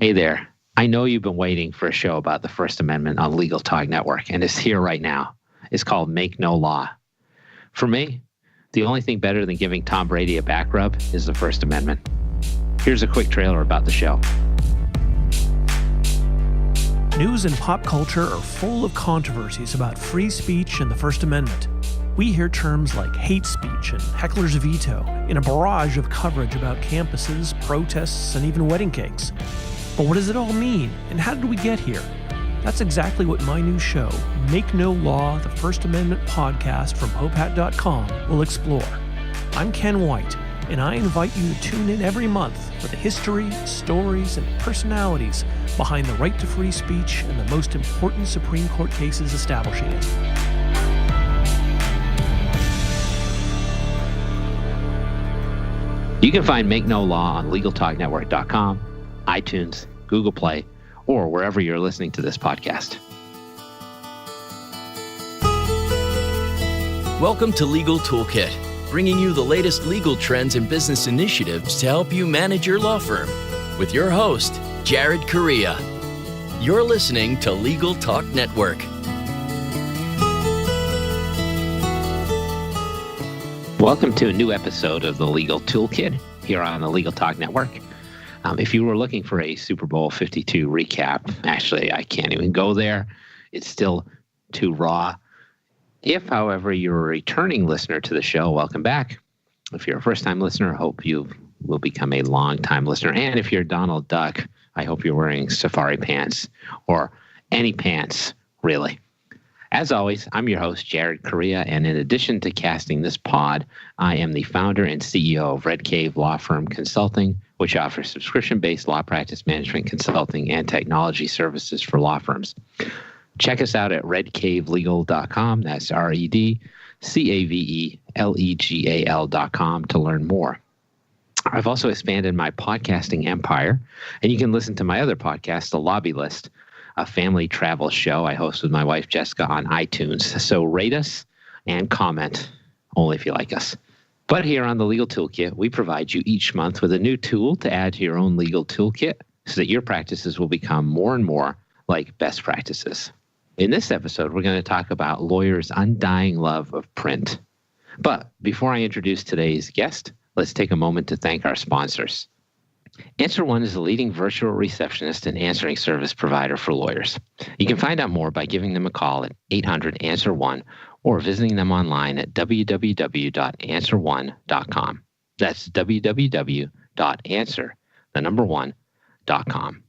Hey there. I know you've been waiting for a show about the First Amendment on Legal Talk Network, and it's here right now. It's called Make No Law. For me, the only thing better than giving Tom Brady a back rub is the First Amendment. Here's a quick trailer about the show. News and pop culture are full of controversies about free speech and the First Amendment. We hear terms like hate speech and heckler's veto in a barrage of coverage about campuses, protests, and even wedding cakes. But what does it all mean, and how did we get here? That's exactly what my new show, Make No Law, the First Amendment podcast from popehat.com, will explore. I'm Ken White, and I invite you to tune in every month for the history, stories, and personalities behind the right to free speech and the most important Supreme Court cases establishing it. You can find Make No Law on LegalTalkNetwork.com, iTunes, Google Play, or wherever you're listening to this podcast. Welcome to Legal Toolkit, bringing you the latest legal trends and business initiatives to help you manage your law firm. With your host, Jared Correa. You're listening to Legal Talk Network. Welcome to a new episode of the Legal Toolkit here on the Legal Talk Network. If you were looking for a Super Bowl 52 recap, actually, I can't even go there. It's still too raw. If, however, you're a returning listener to the show, welcome back. If you're a first-time listener, I hope you will become a long-time listener. And if you're Donald Duck, I hope you're wearing safari pants or any pants, really. As always, I'm your host, Jared Correa, and in addition to casting this pod, I am the founder and CEO of Red Cave Law Firm Consulting, which offers subscription-based law practice management consulting and technology services for law firms. Check us out at redcavelegal.com. That's REDCAVELEGAL.com to learn more. I've also expanded my podcasting empire, and you can listen to my other podcast, The Lobby List, a family travel show I host with my wife, Jessica, on iTunes. So rate us and comment, only if you like us. But here on the Legal Toolkit, we provide you each month with a new tool to add to your own legal toolkit so that your practices will become more and more like best practices. In this episode, we're going to talk about lawyers' undying love of print. But before I introduce today's guest, let's take a moment to thank our sponsors. Answer One is a leading virtual receptionist and answering service provider for lawyers. You can find out more by giving them a call at 800-ANSWER1 or visiting them online at www.answer1.com. That's www.answer1.com.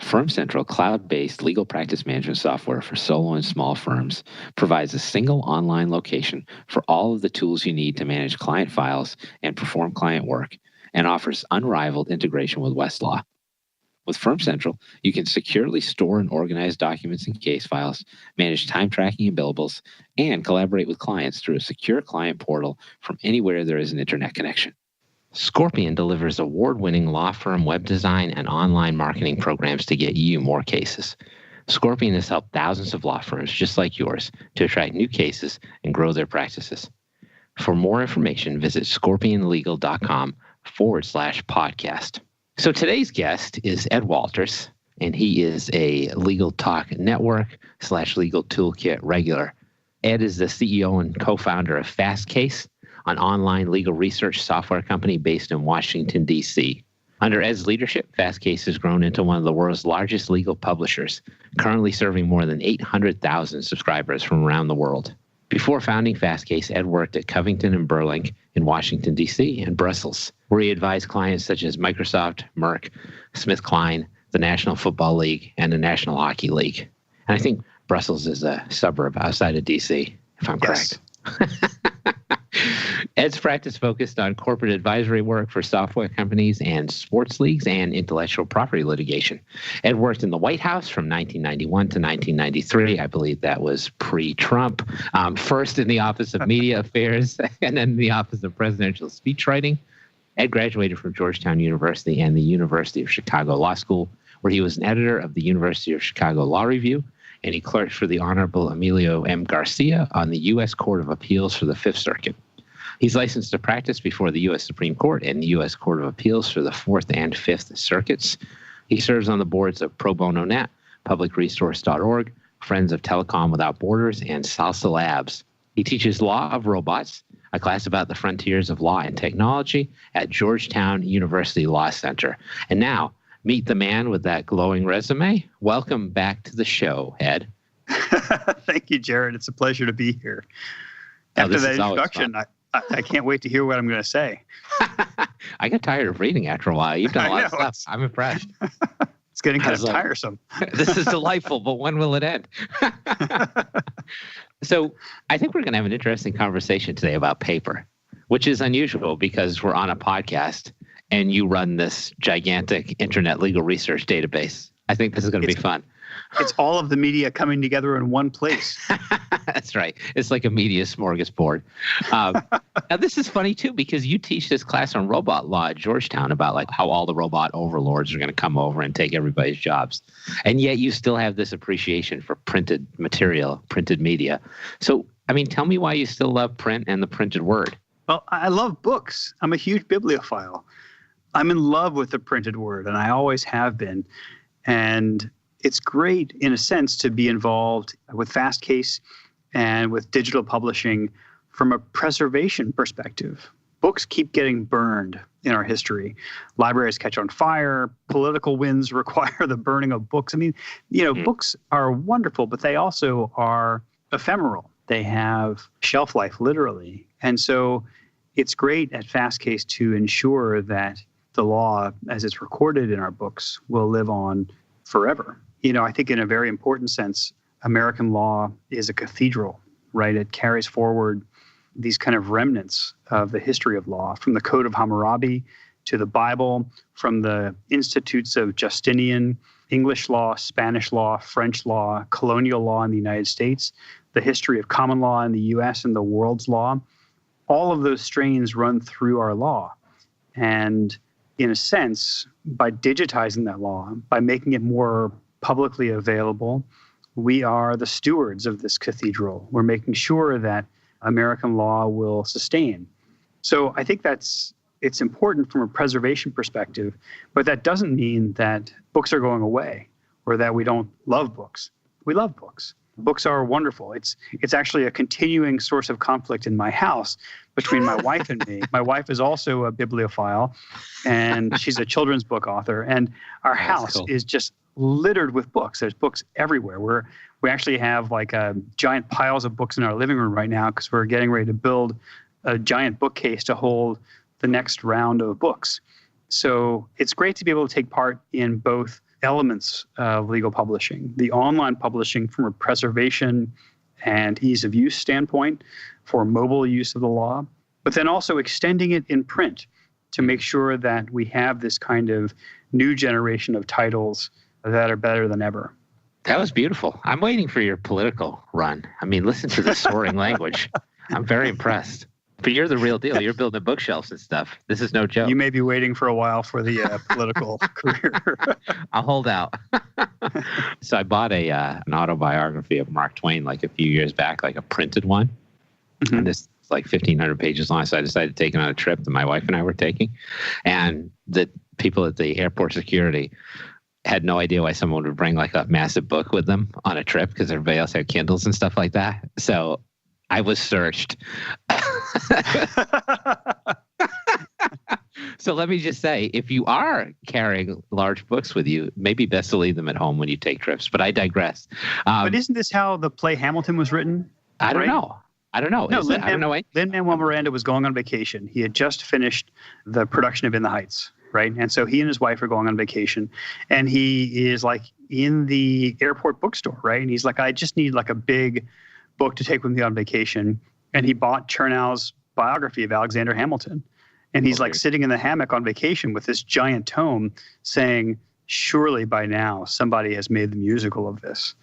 Firm Central, cloud-based legal practice management software for solo and small firms, provides a single online location for all of the tools you need to manage client files and perform client work, and offers unrivaled integration with Westlaw. With Firm Central, you can securely store and organize documents and case files, manage time tracking and billables, and collaborate with clients through a secure client portal from anywhere there is an internet connection. Scorpion delivers award-winning law firm web design and online marketing programs to get you more cases. Scorpion has helped thousands of law firms just like yours to attract new cases and grow their practices. For more information, visit scorpionlegal.com/podcast. So today's guest is Ed Walters, and he is a Legal Talk Network / Legal Toolkit regular. Ed is the CEO and co-founder of Fastcase, an online legal research software company based in Washington, D.C. Under Ed's leadership, Fastcase has grown into one of the world's largest legal publishers, currently serving more than 800,000 subscribers from around the world. Before founding Fastcase, Ed worked at Covington and Burling in Washington, D.C. and Brussels, where he advised clients such as Microsoft, Merck, SmithKline, the National Football League, and the National Hockey League. And I think Brussels is a suburb outside of D.C., if I'm correct. Ed's practice focused on corporate advisory work for software companies and sports leagues and intellectual property litigation. Ed worked in the White House from 1991 to 1993. I believe that was pre-Trump. First in the Office of Media Affairs and then the Office of Presidential Speechwriting. Ed graduated from Georgetown University and the University of Chicago Law School, where he was an editor of the University of Chicago Law Review, and he clerked for the Honorable Emilio M. Garcia on the U.S. Court of Appeals for the Fifth Circuit. He's licensed to practice before the U.S. Supreme Court and the U.S. Court of Appeals for the Fourth and Fifth Circuits. He serves on the boards of Pro Bono Net, publicresource.org, Friends of Telecom Without Borders, and Salsa Labs. He teaches Law of Robots, a class about the frontiers of law and technology at Georgetown University Law Center. And now, meet the man with that glowing resume. Welcome back to the show, Ed. Thank you, Jared. It's a pleasure to be here. After that introduction, I can't wait to hear what I'm going to say. I got tired of reading after a while. You've done a lot of stuff. I'm impressed. It's getting kind of tiresome. This is delightful, but when will it end? So I think we're going to have an interesting conversation today about paper, which is unusual because we're on a podcast and you run this gigantic internet legal research database. I think this is going to be fun. It's all of the media coming together in one place. That's right. It's like a media smorgasbord. Now, this is funny, too, because you teach this class on robot law at Georgetown about like how all the robot overlords are going to come over and take everybody's jobs. And yet you still have this appreciation for printed material, printed media. So, I mean, tell me why you still love print and the printed word. Well, I love books. I'm a huge bibliophile. I'm in love with the printed word, and I always have been. And it's great, in a sense, to be involved with Fastcase and with digital publishing from a preservation perspective. Books keep getting burned in our history. Libraries catch on fire. Political winds require the burning of books. I mean, books are wonderful, but they also are ephemeral. They have shelf life, literally. And so it's great at Fastcase to ensure that the law, as it's recorded in our books, will live on forever. I think in a very important sense, American law is a cathedral, right? It carries forward these kind of remnants of the history of law, from the Code of Hammurabi to the Bible, from the institutes of Justinian, English law, Spanish law, French law, colonial law in the United States, the history of common law in the U.S. and the world's law. All of those strains run through our law. And in a sense, by digitizing that law, by making it more publicly available, we are the stewards of this cathedral. We're making sure that American law will sustain. So I think it's important from a preservation perspective, but that doesn't mean that books are going away or that we don't love books. We love books. Books are wonderful. It's actually a continuing source of conflict in my house between my wife and me. My wife is also a bibliophile, and she's a children's book author. And our house is just littered with books. There's books everywhere. We actually have like giant piles of books in our living room right now because we're getting ready to build a giant bookcase to hold the next round of books. So it's great to be able to take part in both elements of legal publishing, the online publishing from a preservation and ease of use standpoint for mobile use of the law, but then also extending it in print to make sure that we have this kind of new generation of titles that are better than ever. That was beautiful. I'm waiting for your political run. I mean, listen to the soaring language. I'm very impressed. But you're the real deal. You're building bookshelves and stuff. This is no joke. You may be waiting for a while for the political career. I'll hold out. So I bought an autobiography of Mark Twain like a few years back, like a printed one. Mm-hmm. And this is like 1,500 pages long. So I decided to take it on a trip that my wife and I were taking. And the people at the airport security had no idea why someone would bring like a massive book with them on a trip because everybody else had Kindles and stuff like that. So I was searched. So let me just say, if you are carrying large books with you, maybe best to leave them at home when you take trips. But I digress. But isn't this how the play Hamilton was written? I don't know. I don't know. No, Lin-Manuel Miranda was going on vacation. He had just finished the production of In the Heights, right? And so he and his wife are going on vacation. And he is like in the airport bookstore, right? And he's like, I just need like a big book to take with me on vacation. And he bought Chernow's biography of Alexander Hamilton. And he's like sitting in the hammock on vacation with this giant tome saying, surely by now somebody has made the musical of this.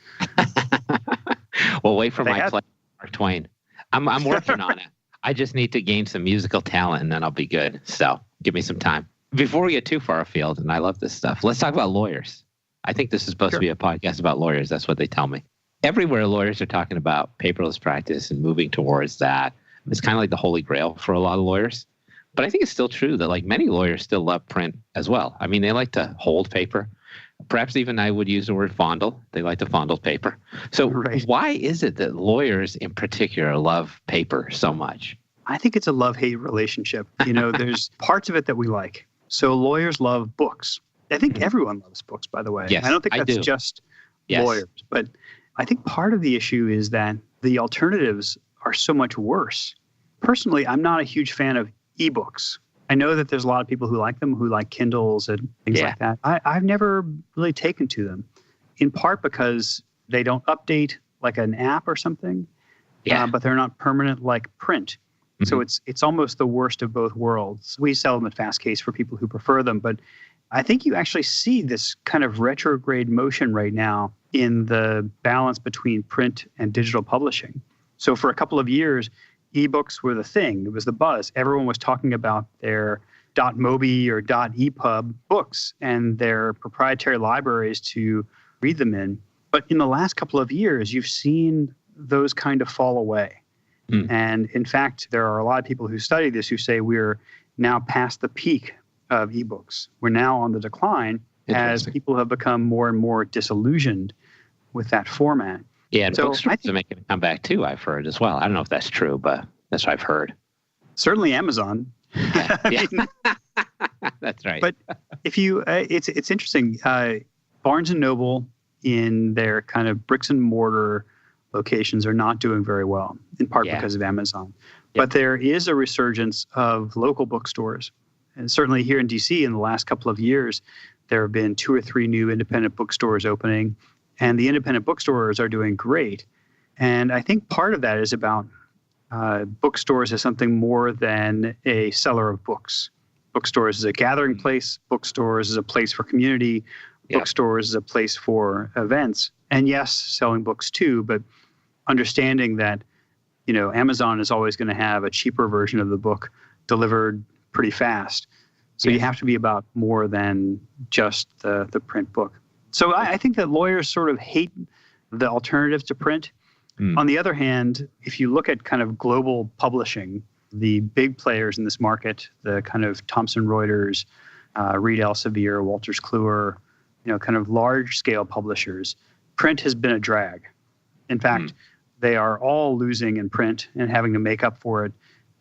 Well, wait for my play, Mark Twain. I'm working on it. I just need to gain some musical talent and then I'll be good. So give me some time. Before we get too far afield, and I love this stuff, let's talk about lawyers. I think this is supposed to be a podcast about lawyers. That's what they tell me. Everywhere lawyers are talking about paperless practice and moving towards that. It's kind of like the holy grail for a lot of lawyers. But I think it's still true that like many lawyers still love print as well. I mean, they like to hold paper. Perhaps even I would use the word fondle. They like to fondle paper. So why is it that lawyers in particular love paper so much? I think it's a love-hate relationship. There's parts of it that we like. So lawyers love books. I think everyone loves books, by the way. Yes, I don't think that's just lawyers. But I think part of the issue is that the alternatives are so much worse. Personally, I'm not a huge fan of ebooks. I know that there's a lot of people who like them, who like Kindles and things like that. I've never really taken to them, in part because they don't update like an app or something, but they're not permanent like print. So it's almost the worst of both worlds. We sell them at Fast Case for people who prefer them, but I think you actually see this kind of retrograde motion right now in the balance between print and digital publishing. So for a couple of years, ebooks were the thing. It was the buzz. Everyone was talking about their .mobi or .epub books and their proprietary libraries to read them in. But in the last couple of years, you've seen those kind of fall away. And in fact, there are a lot of people who study this who say we're now past the peak of ebooks. We're now on the decline as people have become more and more disillusioned with that format. Yeah, and bookstores are making a comeback too, I've heard as well. I don't know if that's true, but that's what I've heard. Certainly Amazon. Yeah. That's right. But if you, it's interesting. Barnes & Noble in their kind of bricks and mortar locations are not doing very well, in part because of Amazon. But there is a resurgence of local bookstores. And certainly here in DC in the last couple of years, there have been 2 or 3 new independent bookstores opening. And the independent bookstores are doing great. And I think part of that is about bookstores as something more than a seller of books. Bookstores is a gathering place. Bookstores is a place for community. Bookstores is a place for events. And yes, selling books too, but understanding that, Amazon is always going to have a cheaper version of the book delivered pretty fast. So you have to be about more than just the print book. So I think that lawyers sort of hate the alternative to print. On the other hand, if you look at kind of global publishing, the big players in this market, the kind of Thomson Reuters, Reed Elsevier, Wolters Kluwer, kind of large-scale publishers, print has been a drag. In fact, they are all losing in print and having to make up for it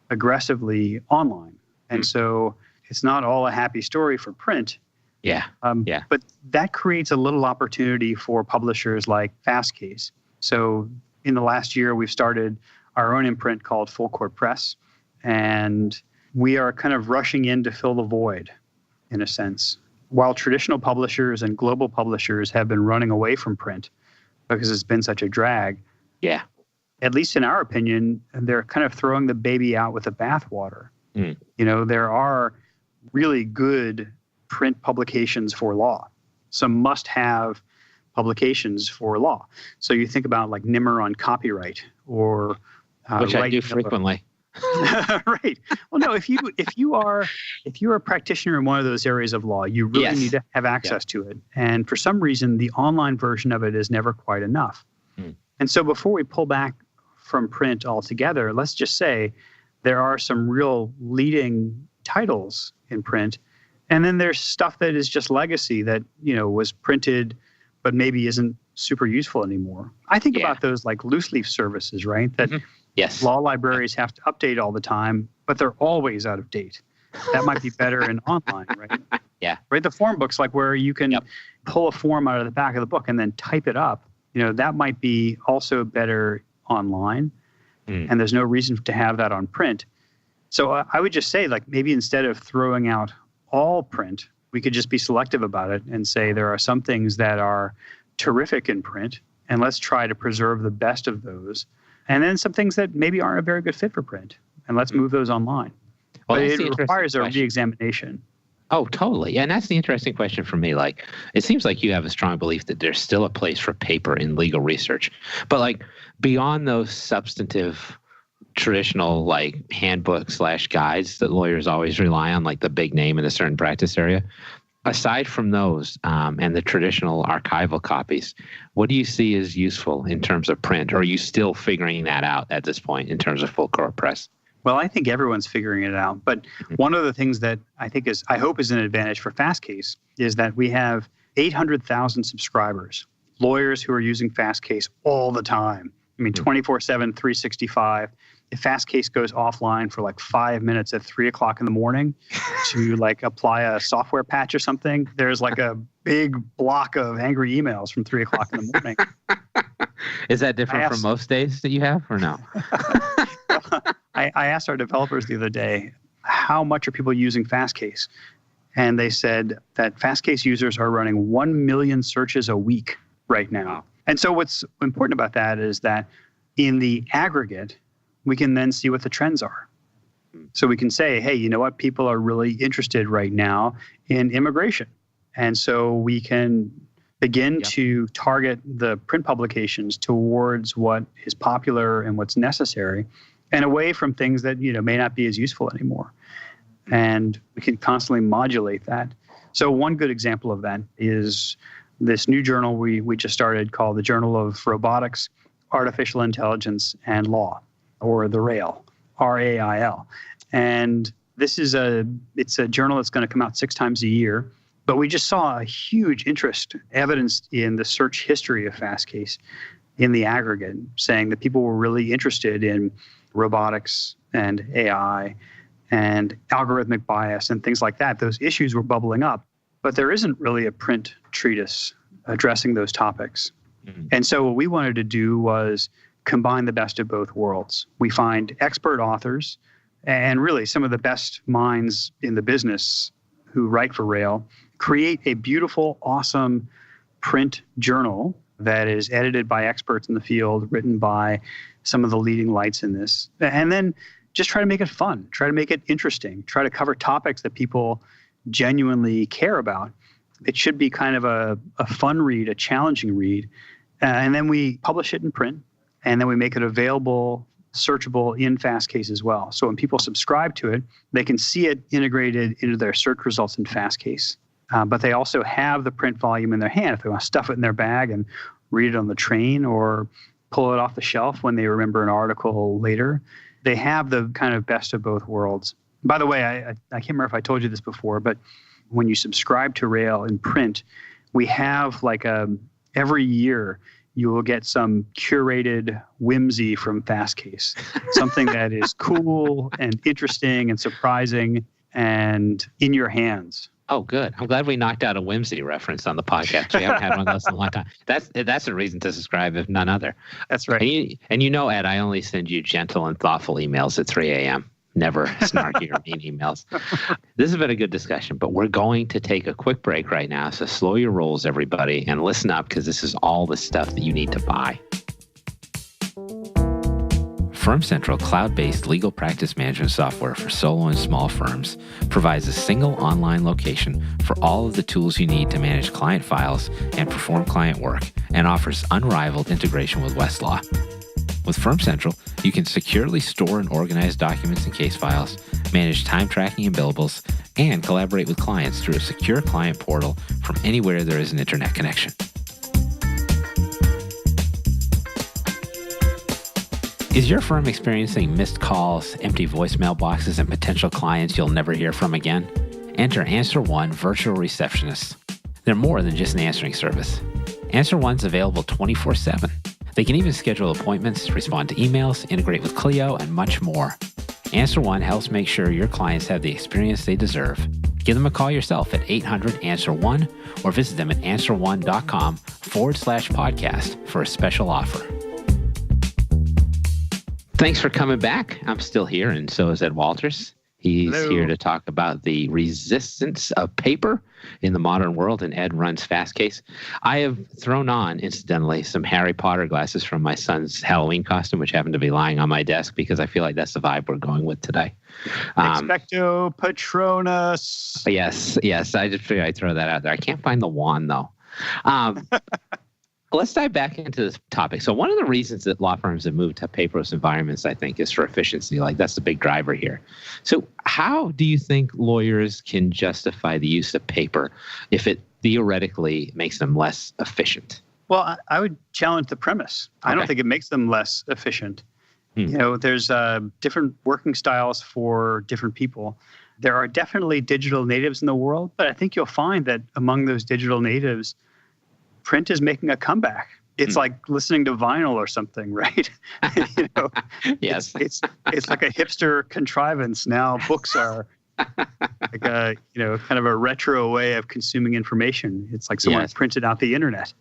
aggressively online. And so it's not all a happy story for print. But that creates a little opportunity for publishers like Fast Case. So in the last year, we've started our own imprint called Full Court Press. And we are kind of rushing in to fill the void, in a sense. While traditional publishers and global publishers have been running away from print because it's been such a drag, at least in our opinion, they're kind of throwing the baby out with the bathwater. There are really good print publications for law, some must-have publications for law. So you think about like Nimmer on copyright, or which I do frequently. Right. Well, no. If you're a practitioner in one of those areas of law, you really need to have access to it. And for some reason, the online version of it is never quite enough. And so before we pull back from print altogether, let's just say there are some real leading titles in print. And then there's stuff that is just legacy that, was printed, but maybe isn't super useful anymore. I think about those like loose leaf services, right? That law libraries have to update all the time, but they're always out of date. That might be better in online, right? Right. The form books, like where you can pull a form out of the back of the book and then type it up, that might be also better online. And there's no reason to have that on print. So I would just say, like, maybe instead of throwing out all print, we could just be selective about it and say there are some things that are terrific in print, and let's try to preserve the best of those. And then some things that maybe aren't a very good fit for print, and let's move those online. Well, but it requires a re-examination. Oh, totally. And that's the interesting question for me. Like, it seems like you have a strong belief that there's still a place for paper in legal research. But like beyond those substantive traditional like handbooks / guides that lawyers always rely on, like the big name in a certain practice area, aside from those and the traditional archival copies, what do you see as useful in terms of print? Or are you still figuring that out at this point in terms of full court press? Well, I think everyone's figuring it out. But one of the things that I hope is an advantage for Fast Case is that we have 800,000 subscribers, lawyers who are using Fastcase all the time. I mean, 24/7, 365. If Fastcase goes offline for like 5 minutes at 3 o'clock in the morning to like apply a software patch or something, there's like a big block of angry emails from 3 o'clock in the morning. Is that different from most days that you have, or no? I asked our developers the other day, how much are people using Fastcase? And they said that Fastcase users are running 1 million searches a week right now. And so what's important about that is that in the aggregate, we can then see what the trends are. So we can say, hey, you know what? People are really interested right now in immigration. And so we can begin to target the print publications towards what is popular and what's necessary, and away from things that may not be as useful anymore. And we can constantly modulate that. So one good example of that is this new journal we just started called the Journal of Robotics, Artificial Intelligence, and Law, or the RAIL, RAIL. And this is it's a journal that's going to come out 6 times a year. But we just saw a huge interest evidenced in the search history of Fastcase in the aggregate, saying that people were really interested in robotics and AI and algorithmic bias and things like that. Those issues were bubbling up, but there isn't really a print treatise addressing those topics. Mm-hmm. And so what we wanted to do was combine the best of both worlds. We find expert authors and really some of the best minds in the business who write for RAIL, create a beautiful, awesome print journal that is edited by experts in the field, written by some of the leading lights in this, and then just try to make it fun, try to make it interesting, try to cover topics that people genuinely care about. It should be kind of a fun read, a challenging read, and then we publish it in print, and then we make it available, searchable in Fastcase as well. So when people subscribe to it, they can see it integrated into their search results in Fastcase. But they also have the print volume in their hand if they want to stuff it in their bag and read it on the train or pull it off the shelf when they remember an article later. They have the kind of best of both worlds. By the way, I can't remember if I told you this before, but when you subscribe to RAIL in print, we have every year you will get some curated whimsy from Fastcase, something that is cool and interesting and surprising and in your hands. Oh, good. I'm glad we knocked out a whimsy reference on the podcast. We haven't had one of those in a long time. That's a reason to subscribe, if none other. That's right. And Ed, I only send you gentle and thoughtful emails at 3 a.m., never snarky or mean emails. This has been a good discussion, but we're going to take a quick break right now. So slow your rolls, everybody, and listen up, because this is all the stuff that you need to buy. Firm Central cloud-based legal practice management software for solo and small firms provides a single online location for all of the tools you need to manage client files and perform client work, and offers unrivaled integration with Westlaw. With Firm Central, you can securely store and organize documents and case files, manage time tracking and billables, and collaborate with clients through a secure client portal from anywhere there is an internet connection. Is your firm experiencing missed calls, empty voicemail boxes, and potential clients you'll never hear from again? Enter Answer One Virtual Receptionists. They're more than just an answering service. Answer One's available 24/7. They can even schedule appointments, respond to emails, integrate with Clio, and much more. Answer One helps make sure your clients have the experience they deserve. Give them a call yourself at 800-ANSWER1 or visit them at answer1.com/podcast for a special offer. Thanks for coming back. I'm still here, and so is Ed Walters. He's here to talk about the resistance of paper in the modern world, and Ed runs Fastcase. I have thrown on, incidentally, some Harry Potter glasses from my son's Halloween costume, which happen to be lying on my desk because I feel like that's the vibe we're going with today. Expecto Patronus. Yes. I just figured I'd throw that out there. I can't find the wand, though. Let's dive back into this topic. So one of the reasons that law firms have moved to paperless environments, I think, is for efficiency. Like, that's the big driver here. So how do you think lawyers can justify the use of paper if it theoretically makes them less efficient? Well, I would challenge the premise. Okay. I don't think it makes them less efficient. You know, there's different working styles for different people. There are definitely digital natives in the world, but I think you'll find that among those digital natives, print is making a comeback. It's like listening to vinyl or something, right? Yes. It's like a hipster contrivance. Now books are like a, kind of a retro way of consuming information. It's like someone printed out the internet.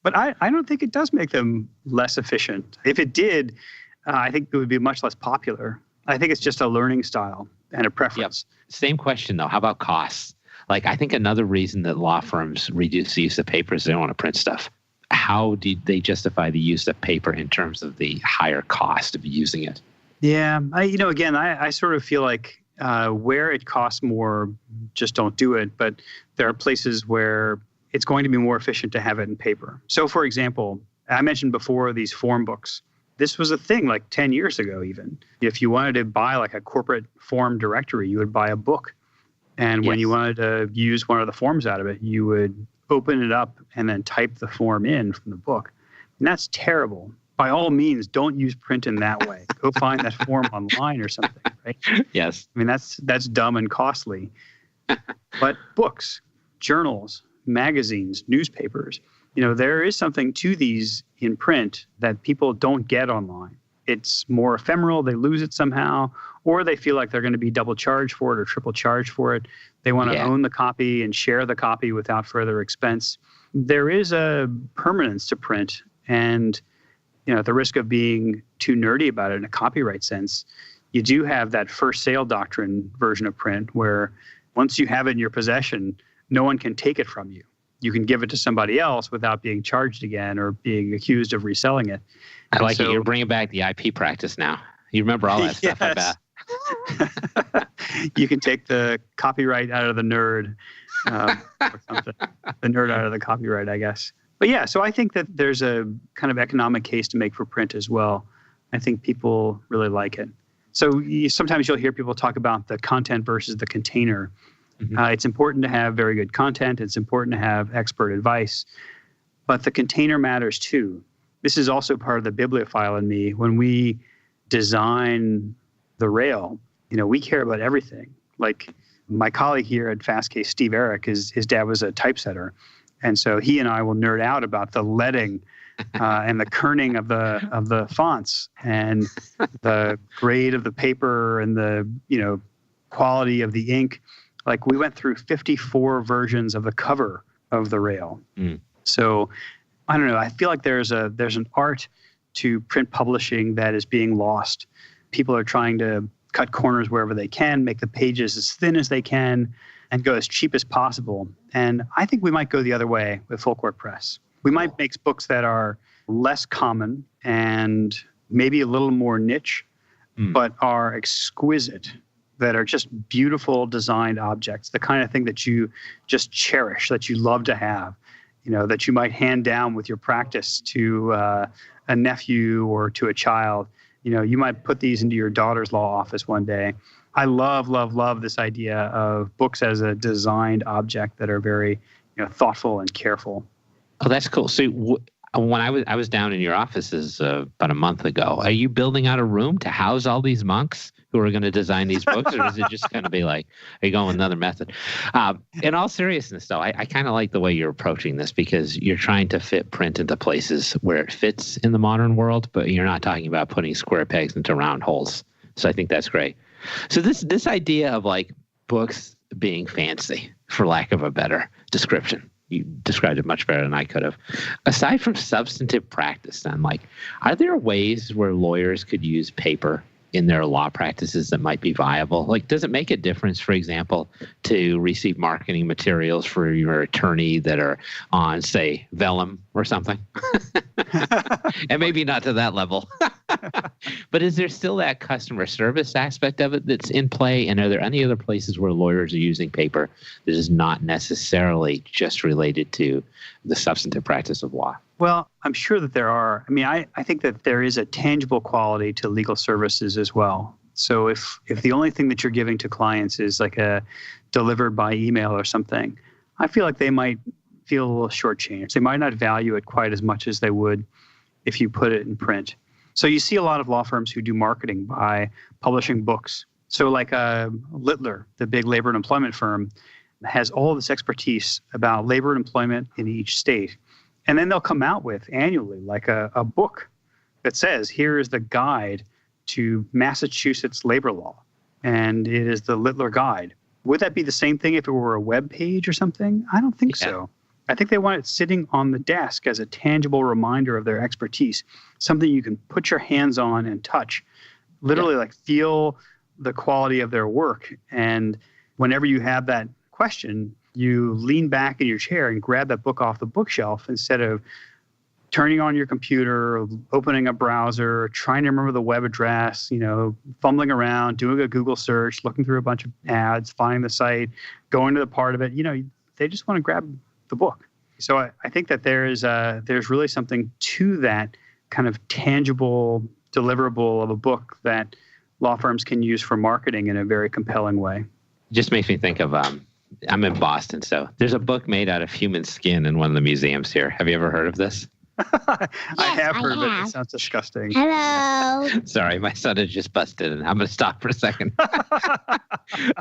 But I don't think it does make them less efficient. If it did, I think it would be much less popular. I think it's just a learning style and a preference. Yep. Same question, though. How about costs? Like, I think another reason that law firms reduce the use of paper is they don't want to print stuff. How do they justify the use of paper in terms of the higher cost of using it? Yeah. I sort of feel like where it costs more, just don't do it. But there are places where it's going to be more efficient to have it in paper. So, for example, I mentioned before these form books. This was a thing like 10 years ago even. If you wanted to buy like a corporate form directory, you would buy a book. And when you wanted to use one of the forms out of it, you would open it up and then type the form in from the book. And that's terrible. By all means, don't use print in that way. Go find that form online or something, right? Yes. I mean, that's dumb and costly. But books, journals, magazines, newspapers, there is something to these in print that people don't get online. It's more ephemeral. They lose it somehow, or they feel like they're going to be double charged for it or triple charged for it. They want to own the copy and share the copy without further expense. There is a permanence to print, and at the risk of being too nerdy about it in a copyright sense, you do have that first sale doctrine version of print where once you have it in your possession, no one can take it from you. You can give it to somebody else without being charged again or being accused of reselling it. I like it. You're bringing back the IP practice now. You remember all that stuff, I bet. You can take the copyright out of the nerd or something. The nerd out of the copyright, I guess. But yeah, so I think that there's a kind of economic case to make for print as well. I think people really like it. So sometimes you'll hear people talk about the content versus the container. Mm-hmm. It's important to have very good content. It's important to have expert advice. But the container matters too. This is also part of the bibliophile in me. When we design the rail, we care about everything. Like my colleague here at Fastcase, Steve Eric, his dad was a typesetter. And so he and I will nerd out about the leading and the kerning of the fonts and the grade of the paper and the quality of the ink. Like we went through 54 versions of the cover of the rail. So I don't know. I feel like there's an art to print publishing that is being lost. People are trying to cut corners wherever they can, make the pages as thin as they can, and go as cheap as possible. And I think we might go the other way with Full Court Press. We might make books that are less common and maybe a little more niche, but are exquisite, that are just beautiful designed objects, the kind of thing that you just cherish, that you love to have, that you might hand down with your practice to a nephew or to a child. You might put these into your daughter's law office one day. I love, love, love this idea of books as a designed object that are very, thoughtful and careful. Oh, that's cool. So when I was down in your offices about a month ago, are you building out a room to house all these monks who are going to design these books, or is it just going to be like, are you going with another method? In all seriousness, though, I kind of like the way you're approaching this because you're trying to fit print into places where it fits in the modern world, but you're not talking about putting square pegs into round holes. So I think that's great. So this idea of like books being fancy, for lack of a better description, you described it much better than I could have. Aside from substantive practice, then, like, are there ways where lawyers could use paper in their law practices that might be viable? Like, does it make a difference, for example, to receive marketing materials for your attorney that are on, say, vellum or something? And maybe not to that level. But is there still that customer service aspect of it that's in play? And are there any other places where lawyers are using paper that is not necessarily just related to the substantive practice of law? Well, I'm sure that there are. I mean, I think that there is a tangible quality to legal services as well. So if the only thing that you're giving to clients is like a delivered by email or something, I feel like they might feel a little shortchanged. They might not value it quite as much as they would if you put it in print. So you see a lot of law firms who do marketing by publishing books. So like Littler, the big labor and employment firm, has all this expertise about labor and employment in each state. And then they'll come out with annually like a book that says, here is the guide to Massachusetts labor law. And it is the Littler Guide. Would that be the same thing if it were a web page or something? I don't think so. I think they want it sitting on the desk as a tangible reminder of their expertise, something you can put your hands on and touch, literally like feel the quality of their work. And whenever you have that question, you lean back in your chair and grab that book off the bookshelf instead of turning on your computer, opening a browser, trying to remember the web address, fumbling around, doing a Google search, looking through a bunch of ads, finding the site, going to the part of it. They just want to grab the book. So I think that there's really something to that kind of tangible deliverable of a book that law firms can use for marketing in a very compelling way. It just makes me think of, I'm in Boston, so there's a book made out of human skin in one of the museums here. Have you ever heard of this? I have heard of it. It sounds disgusting. Hello. Sorry, my son has just busted, and I'm going to stop for a second.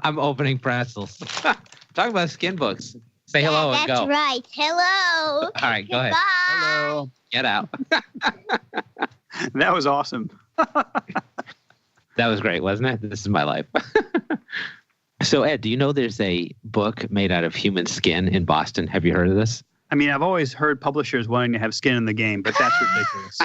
I'm opening pretzels. Talk about skin books. Say hello and go. That's right. Hello. All right, go ahead. Bye. Hello. Get out. That was awesome. That was great, wasn't it? This is my life. So, Ed, do you know there's a book made out of human skin in Boston? Have you heard of this? I mean, I've always heard publishers wanting to have skin in the game, but that's ridiculous.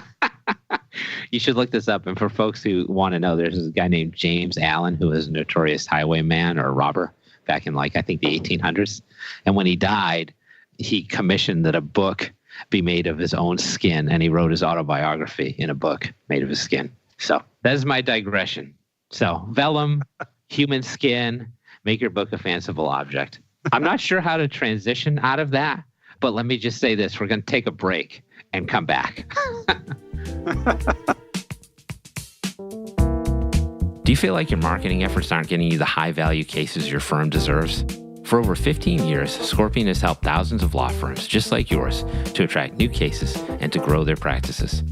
You should look this up. And for folks who want to know, there's this guy named James Allen, who was a notorious highwayman or robber back in, I think, the 1800s. And when he died, he commissioned that a book be made of his own skin, and he wrote his autobiography in a book made of his skin. So that is my digression. So vellum, human skin, make your book a fanciful object. I'm not sure how to transition out of that. But let me just say this. We're going to take a break and come back. Do you feel like your marketing efforts aren't getting you the high-value cases your firm deserves? For over 15 years, Scorpion has helped thousands of law firms just like yours to attract new cases and to grow their practices.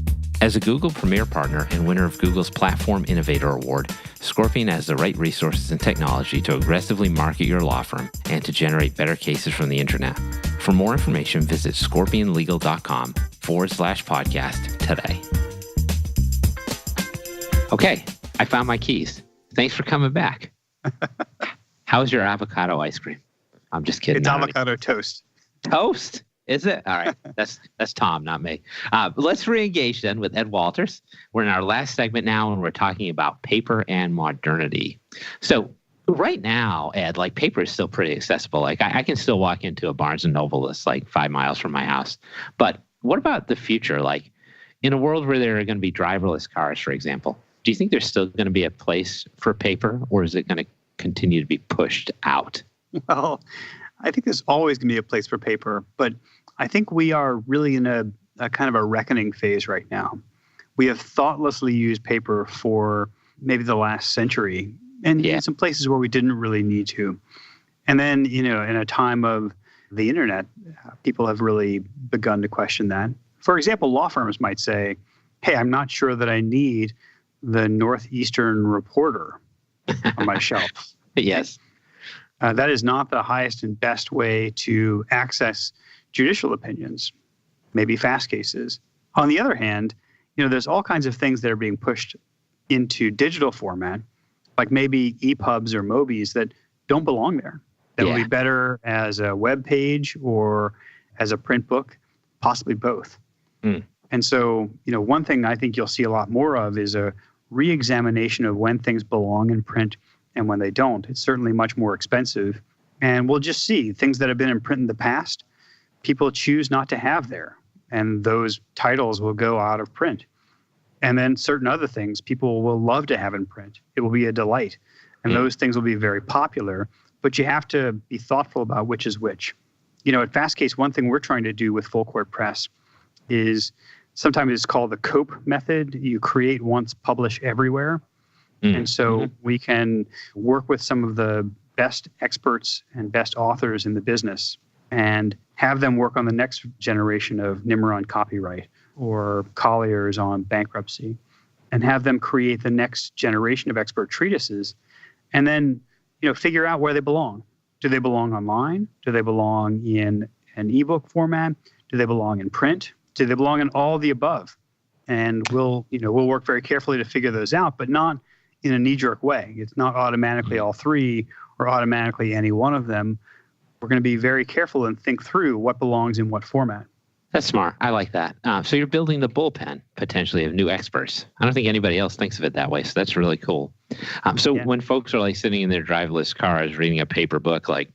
As a Google Premier Partner and winner of Google's Platform Innovator Award, Scorpion has the right resources and technology to aggressively market your law firm and to generate better cases from the internet. For more information, visit scorpionlegal.com/podcast today. Okay, I found my keys. Thanks for coming back. How's your avocado ice cream? I'm just kidding. It's avocado toast. Toast? Is it? All right. That's Tom, not me. Let's re-engage then with Ed Walters. We're in our last segment now, and we're talking about paper and modernity. So right now, Ed, paper is still pretty accessible. I can still walk into a Barnes & Noble that's 5 miles from my house. But what about the future? In a world where there are going to be driverless cars, for example, do you think there's still going to be a place for paper, or is it going to continue to be pushed out? Well, I think there's always going to be a place for paper, but I think we are really in a kind of a reckoning phase right now. We have thoughtlessly used paper for maybe the last century, and in some places where we didn't really need to. And then, in a time of the internet, people have really begun to question that. For example, law firms might say, hey, I'm not sure that I need the Northeastern Reporter on my shelf. Yes. That is not the highest and best way to access judicial opinions, maybe fast cases. On the other hand, there's all kinds of things that are being pushed into digital format, like maybe EPUBs or MOBIs that don't belong there. That would be better as a web page or as a print book, possibly both. And so, one thing I think you'll see a lot more of is a re-examination of when things belong in print and when they don't. It's certainly much more expensive. And we'll just see things that have been in print in the past, people choose not to have there. And those titles will go out of print. And then certain other things people will love to have in print. It will be a delight. And those things will be very popular. But you have to be thoughtful about which is which. At Fastcase, one thing we're trying to do with Full Court Press is sometimes it's called the COPE method. You create once, publish everywhere. And so we can work with some of the best experts and best authors in the business and have them work on the next generation of Nimmer on copyright or Collier's on bankruptcy, and have them create the next generation of expert treatises And then, figure out where they belong. Do they belong online? Do they belong in an ebook format? Do they belong in print? Do they belong in all the above? And we'll work very carefully to figure those out, but not in a knee-jerk way. It's not automatically all three or automatically any one of them. We're going to be very careful and think through what belongs in what format. That's smart. I like that. So you're building the bullpen, potentially, of new experts. I don't think anybody else thinks of it that way, so that's really cool. When folks are like sitting in their driverless cars reading a paper book, like,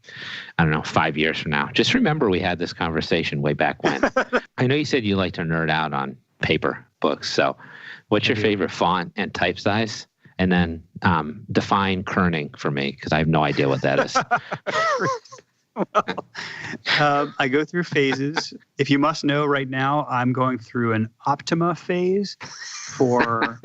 5 years from now, just remember we had this conversation way back when. I know you said you like to nerd out on paper books. So what's your favorite font and type size? And then define kerning for me, because I have no idea what that is. Well, I go through phases. If you must know, right now, I'm going through an Optima phase for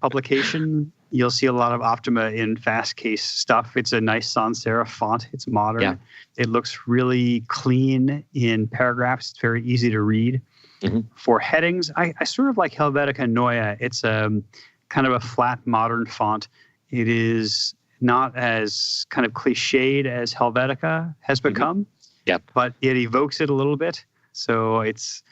publication. You'll see a lot of Optima in fast case stuff. It's a nice sans serif font. It's modern. Yeah. It looks really clean in paragraphs. It's very easy to read. Mm-hmm. For headings, I sort of like Helvetica Neue. It's kind of a flat modern font. It is not as kind of cliched as Helvetica has become. Mm-hmm. Yep. But it evokes it a little bit. So it's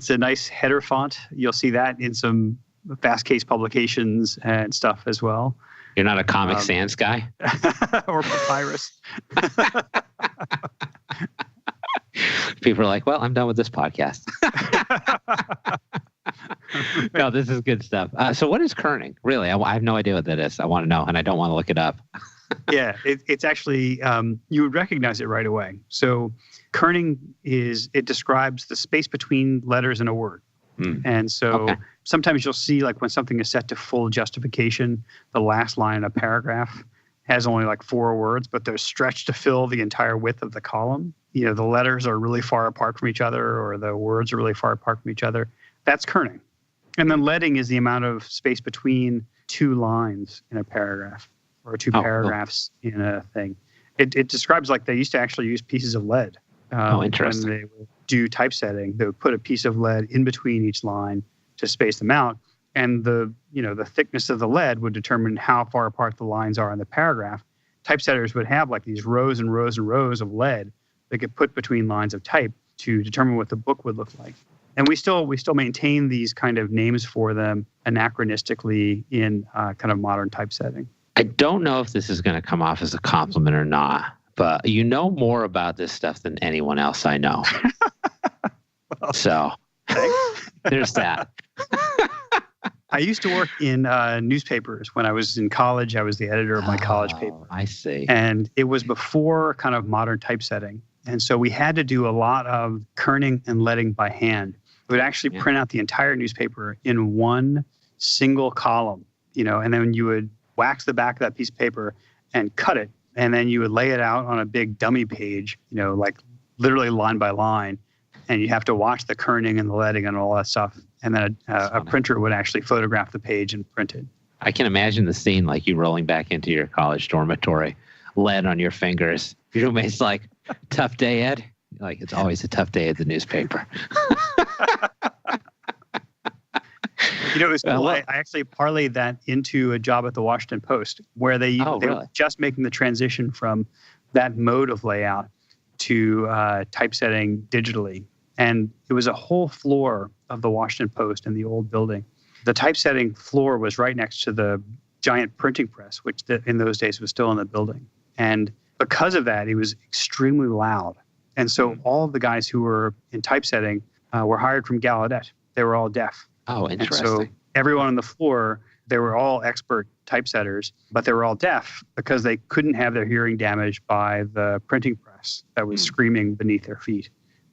a nice header font. You'll see that in some fast case publications and stuff as well. You're not a Comic Sans guy? Or Papyrus. People are like, well, I'm done with this podcast. No, this is good stuff. So what is kerning? Really, I have no idea what that is. I want to know, and I don't want to look it up. Yeah, it's actually, you would recognize it right away. So kerning it describes the space between letters in a word. And so sometimes you'll see, like, when something is set to full justification, the last line in a paragraph has only like 4 words, but they're stretched to fill the entire width of the column. The letters are really far apart from each other, or the words are really far apart from each other. That's kerning. And then leading is the amount of space between 2 lines in a paragraph, or 2 paragraphs in a thing. It describes, like, they used to actually use pieces of lead. Interesting. When they would do typesetting, they would put a piece of lead in between each line to space them out. And the thickness of the lead would determine how far apart the lines are in the paragraph. Typesetters would have like these rows and rows and rows of lead they could put between lines of type to determine what the book would look like. And we still maintain these kind of names for them anachronistically in kind of modern typesetting. I don't know if this is going to come off as a compliment or not, but you know more about this stuff than anyone else I know. Well, so there's that. I used to work in newspapers. When I was in college, I was the editor of my college paper. I see. And it was before kind of modern typesetting. And so we had to do a lot of kerning and leading by hand. We would actually print out the entire newspaper in one single column, and then you would wax the back of that piece of paper and cut it. And then you would lay it out on a big dummy page, like literally line by line. And you have to watch the kerning and the leading and all that stuff. And then a printer would actually photograph the page and print it. I can imagine the scene, like you rolling back into your college dormitory, lead on your fingers. Your roommate's like, tough day, Ed? Like, it's always a tough day at the newspaper. It was cool. I actually parlayed that into a job at the Washington Post, where they were just making the transition from that mode of layout to typesetting digitally. And it was a whole floor of the Washington Post in the old building. The typesetting floor was right next to the giant printing press, which in those days was still in the building. And because of that, it was extremely loud. And so all of the guys who were in typesetting were hired from Gallaudet. They were all deaf. Oh, interesting. And so everyone on the floor, they were all expert typesetters, but they were all deaf because they couldn't have their hearing damaged by the printing press that was screaming beneath their feet.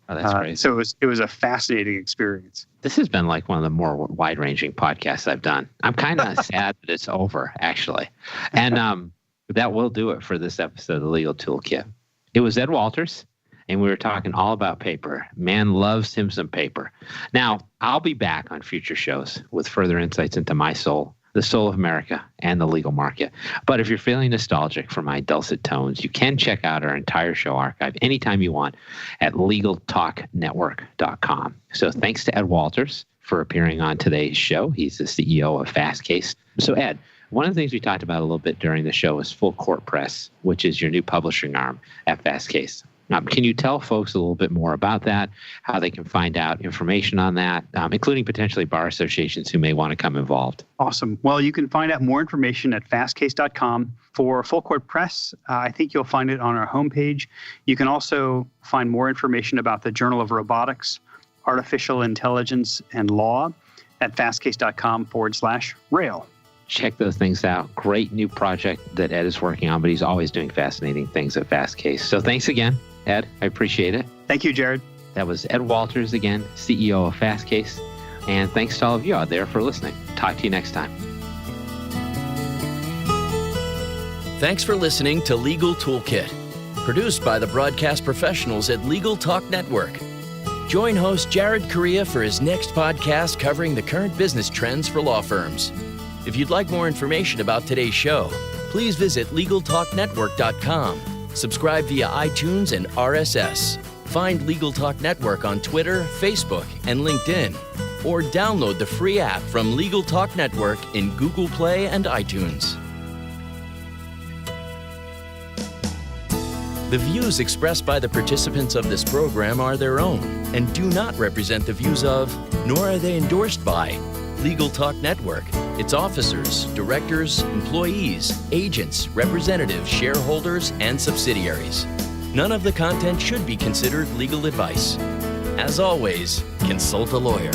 Oh, that's crazy. So it was a fascinating experience. This has been like one of the more wide-ranging podcasts I've done. I'm kind of sad that it's over, actually. And that will do it for this episode of the Legal Toolkit. It was Ed Walters, and we were talking all about paper. Man loves him some paper. Now, I'll be back on future shows with further insights into my soul, the soul of America, and the legal market. But if you're feeling nostalgic for my dulcet tones, you can check out our entire show archive anytime you want at LegalTalkNetwork.com. So thanks to Ed Walters for appearing on today's show. He's the CEO of Fastcase. So Ed, One of the things we talked about a little bit during the show is Full Court Press, which is your new publishing arm at Fastcase. Can you tell folks a little bit more about that, how they can find out information on that, including potentially bar associations who may want to come involved? Awesome. Well, you can find out more information at fastcase.com. For Full Court Press, I think you'll find it on our homepage. You can also find more information about the Journal of Robotics, Artificial Intelligence, and Law at fastcase.com/rail. Check those things out. Great new project that Ed is working on, but he's always doing fascinating things at Fastcase. So thanks again, Ed. I appreciate it. Thank you, Jared. That was Ed Walters again, CEO of Fastcase. And thanks to all of you out there for listening. Talk to you next time. Thanks for listening to Legal Toolkit, produced by the broadcast professionals at Legal Talk Network. Join host Jared Correa for his next podcast covering the current business trends for law firms. If you'd like more information about today's show, please visit LegalTalkNetwork.com. Subscribe via iTunes and RSS. Find Legal Talk Network on Twitter, Facebook, and LinkedIn. Or download the free app from Legal Talk Network in Google Play and iTunes. The views expressed by the participants of this program are their own and do not represent the views of, nor are they endorsed by, Legal Talk Network, its officers, directors, employees, agents, representatives, shareholders, and subsidiaries. None of the content should be considered legal advice. As always, consult a lawyer.